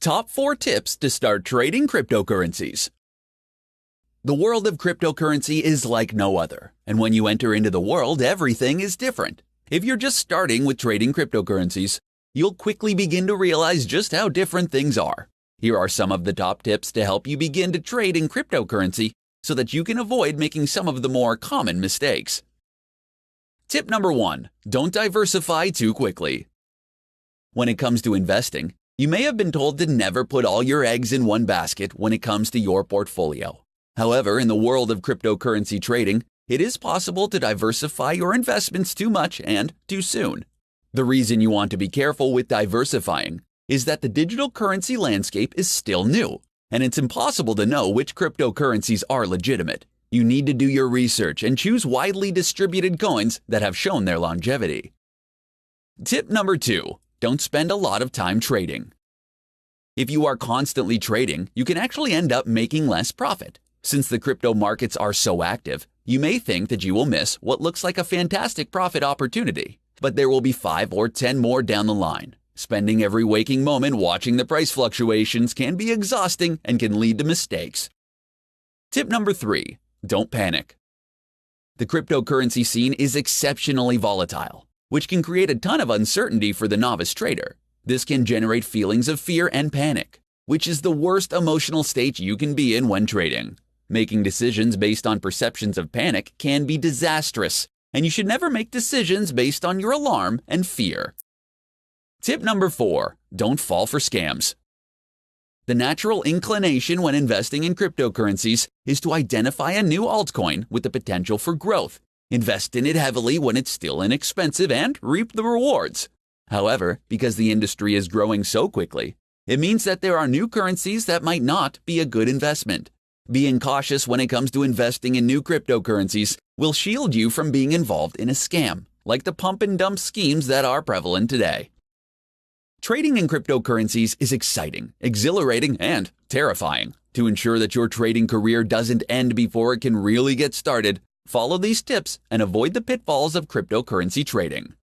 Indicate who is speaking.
Speaker 1: Top 4 tips to start trading cryptocurrencies. The world of cryptocurrency is like no other, and when you enter into the world, everything is different. If you're just starting with trading cryptocurrencies, you'll quickly begin to realize just how different things are. Here are some of the top tips to help you begin to trade in cryptocurrency so that you can avoid making some of the more common mistakes. Tip number 1. Don't diversify too quickly. When it comes to investing, you may have been told to never put all your eggs in one basket when it comes to your portfolio. However, in the world of cryptocurrency trading, it is possible to diversify your investments too much and too soon. The reason you want to be careful with diversifying is that the digital currency landscape is still new, and it's impossible to know which cryptocurrencies are legitimate. You need to do your research and choose widely distributed coins that have shown their longevity. Tip number 2. Don't spend a lot of time trading. If you are constantly trading, you can actually end up making less profit. Since the crypto markets are so active, you may think that you will miss what looks like a fantastic profit opportunity, but there will be 5 or 10 more down the line. Spending every waking moment watching the price fluctuations can be exhausting and can lead to mistakes. Tip number 3. Don't panic. The cryptocurrency scene is exceptionally volatile, which can create a ton of uncertainty for the novice trader. This can generate feelings of fear and panic, which is the worst emotional state you can be in when trading. Making decisions based on perceptions of panic can be disastrous, and you should never make decisions based on your alarm and fear. Tip number 4. Don't fall for scams. The natural inclination when investing in cryptocurrencies is to identify a new altcoin with the potential for growth. Invest in it heavily when it's still inexpensive and reap the rewards. However, because the industry is growing so quickly, it means that there are new currencies that might not be a good investment. Being cautious when it comes to investing in new cryptocurrencies will shield you from being involved in a scam, like the pump and dump schemes that are prevalent today. Trading in cryptocurrencies is exciting, exhilarating, and terrifying. To ensure that your trading career doesn't end before it can really get started, follow these tips and avoid the pitfalls of cryptocurrency trading.